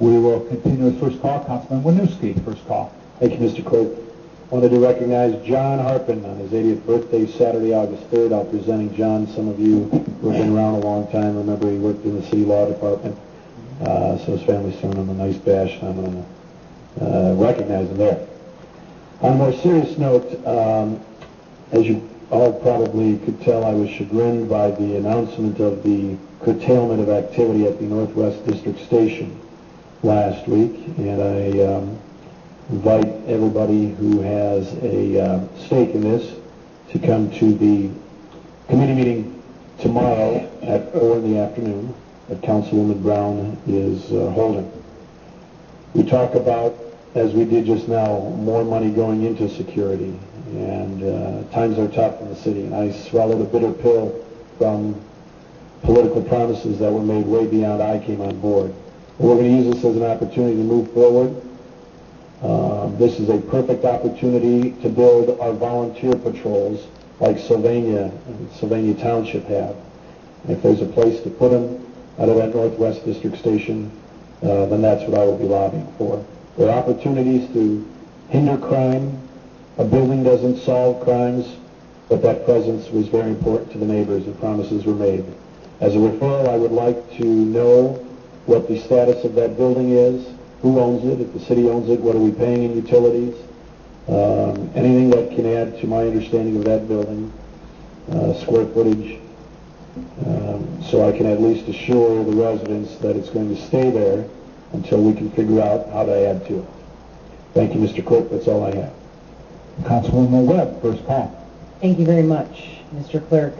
We will continue with first call. Councilman Winooski, first call. Thank you, Mr. Clerk. Wanted to recognize John Harpin on his 80th birthday, Saturday, August 3rd. I'll presenting John. Some of you who have been around a long time remember he worked in the city law department. So his family's throwing him a nice bash, and I'm going to recognize him there. On a more serious note, as you all probably could tell, I was chagrined by the announcement of the curtailment of activity at the Northwest District Station last week, and I invite everybody who has a stake in this to come to the committee meeting tomorrow at 4 in the afternoon that Councilwoman Brown is holding. We talk about, as we did just now, more money going into security, and times are tough in the city, and I swallowed a bitter pill from political promises that were made way beyond I came on board. We're going to use this as an opportunity to move forward. This is a perfect opportunity to build our volunteer patrols like Sylvania and Sylvania Township have. And if there's a place to put them out of that Northwest District Station, then that's what I will be lobbying for. There are opportunities to hinder crime. A building doesn't solve crimes, but that presence was very important to the neighbors and promises were made. As a referral, I would like to know what the status of that building is, who owns it, if the city owns it, what are we paying in utilities, anything that can add to my understanding of that building, square footage, so I can at least assure the residents that it's going to stay there until we can figure out how to add to it. Thank you, Mr. Clerk. That's all I have. Councilwoman Webb, first call. Thank you very much, Mr. Clerk.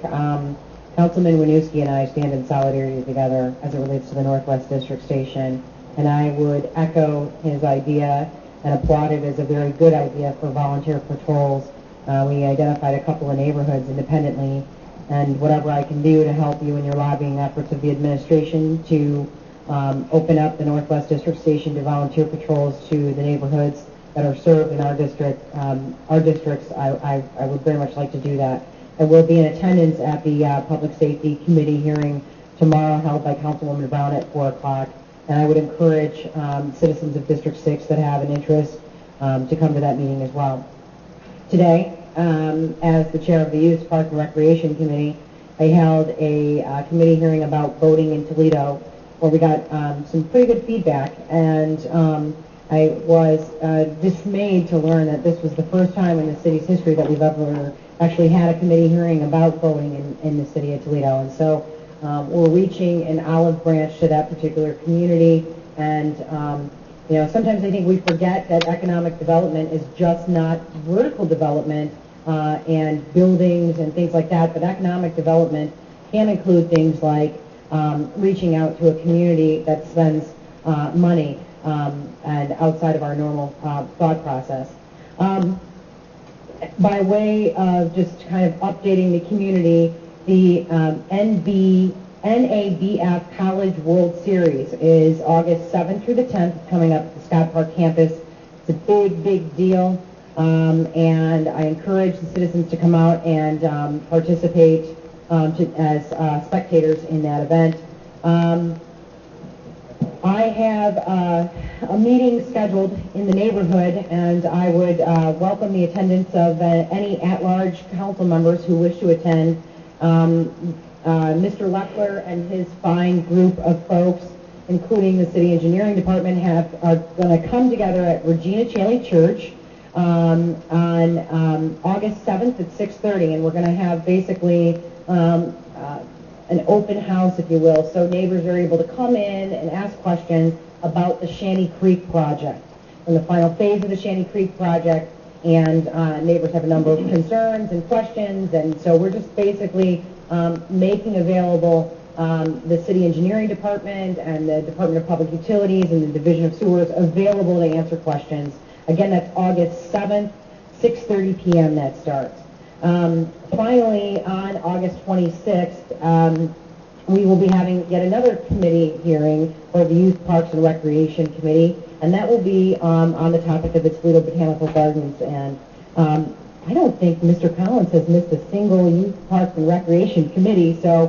Councilman Winooski and I stand in solidarity together as it relates to the Northwest District Station, and I would echo his idea and applaud it as a very good idea for volunteer patrols. We identified a couple of neighborhoods independently, and whatever I can do to help you in your lobbying efforts of the administration to open up the Northwest District Station to volunteer patrols to the neighborhoods that are served in our district, our districts, I would very much like to do that. I will be in attendance at the Public Safety Committee hearing tomorrow held by Councilwoman Brown at 4 o'clock, and I would encourage citizens of District 6 that have an interest to come to that meeting as well. Today, as the chair of the Youth Park and Recreation Committee, I held a committee hearing about voting in Toledo, where we got some pretty good feedback, and I was dismayed to learn that this was the first time in the city's history that we've ever actually had a committee hearing about voting in the city of Toledo. And so we're reaching an olive branch to that particular community. And, you know, sometimes I think we forget that economic development is just not vertical development and buildings and things like that, but economic development can include things like reaching out to a community that spends money and outside of our normal thought process. By way of just kind of updating the community, the NABF College World Series is August 7th through the 10th, coming up at the Scott Park campus. It's a big, big deal, and I encourage the citizens to come out and participate as spectators in that event. I have a meeting scheduled in the neighborhood, and I would welcome the attendance of any at-large council members who wish to attend. Mr. Leffler and his fine group of folks, including the city engineering department, are going to come together at Regina Chaley Church on August 7th at 6:30, and we're going to have basically an open house, if you will, so neighbors are able to come in and ask questions about the Shanty Creek project. In the final phase of the Shanty Creek project, and neighbors have a number of concerns and questions, and so we're just basically making available the city engineering department and the Department of Public Utilities and the Division of Sewers available to answer questions. Again, that's August 7th, 6:30 p.m. that starts. Finally, on August 26th, we will be having yet another committee hearing for the Youth Parks and Recreation Committee, and that will be on the topic of the Toledo Botanical Gardens. And I don't think Mr. Collins has missed a single Youth Parks and Recreation Committee, so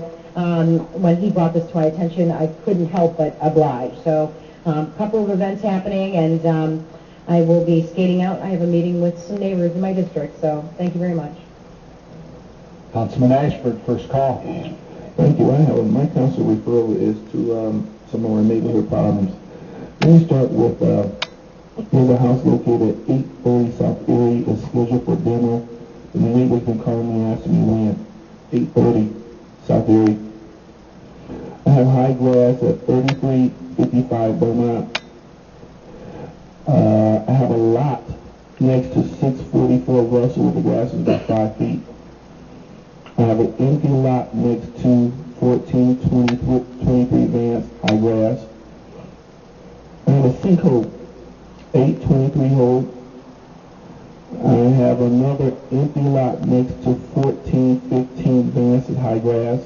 when he brought this to my attention, I couldn't help but oblige. So couple of events happening, and I will be skating out. I have a meeting with some neighbors in my district, so thank you very much. Councilman Ashford, first call. Thank you. My council referral is to some of our neighborhood problems. Let me start with, there's a house located at 830 South Erie is scheduled for demo. And the neighbor's been calling me asking me when. 830 South Erie. I have high grass at 3355 Beaumont. I have a lot next to 644 Russell where the grass is about 5 feet. I have an empty lot next to 1423 Vance, high grass. I have a sinkhole, 823 hole. I have another empty lot next to 1415 Vance at high grass.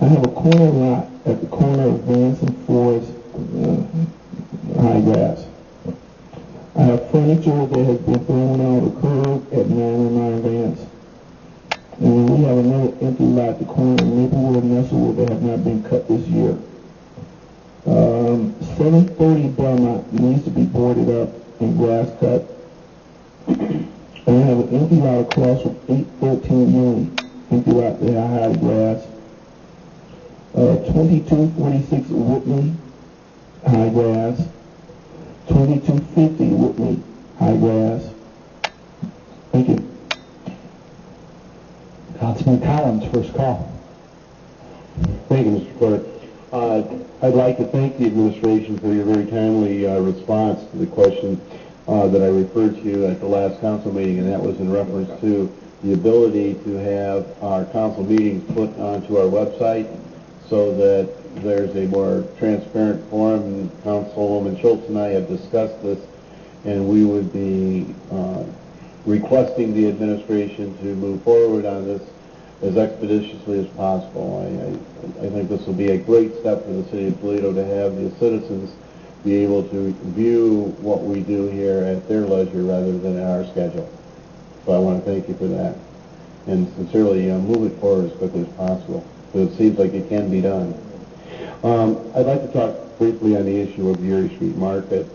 I have a corner lot at the corner of Vance and Forest, high grass. I have furniture that has been thrown on the curb at 909 Vance. And we have another empty lot at the corner of Maplewood and Nestlewood that have not been cut this year. 730 Belmont needs to be boarded up and grass cut. And I have an empty lot across from 813 Ewing, empty lot that I have grass. 2246 Whitney, high grass. 2250 Whitney, high grass. Thank you. Councilman Collins, first call. Thank you, Mr. Clerk. I'd like to thank the administration for your very timely response to the question that I referred to at the last council meeting, and that was in reference to the ability to have our council meetings put onto our website so that there's a more transparent forum. And Councilwoman Schultz and I have discussed this, and we would be requesting the administration to move forward on this as expeditiously as possible. I think this will be a great step for the city of Toledo to have the citizens be able to view what we do here at their leisure rather than at our schedule. So I want to thank you for that, and sincerely move it forward as quickly as possible, because it seems like it can be done. I'd like to talk briefly on the issue of the Erie Street Market.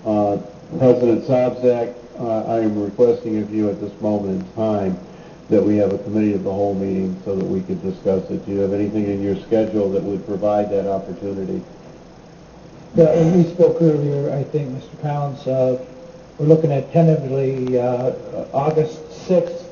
President Sobczak, I am requesting of you at this moment in time that we have a committee of the whole meeting so that we could discuss it. Do you have anything in your schedule that would provide that opportunity? Yeah, as we spoke earlier, I think, Mr. Collins, we're looking at tentatively August 6th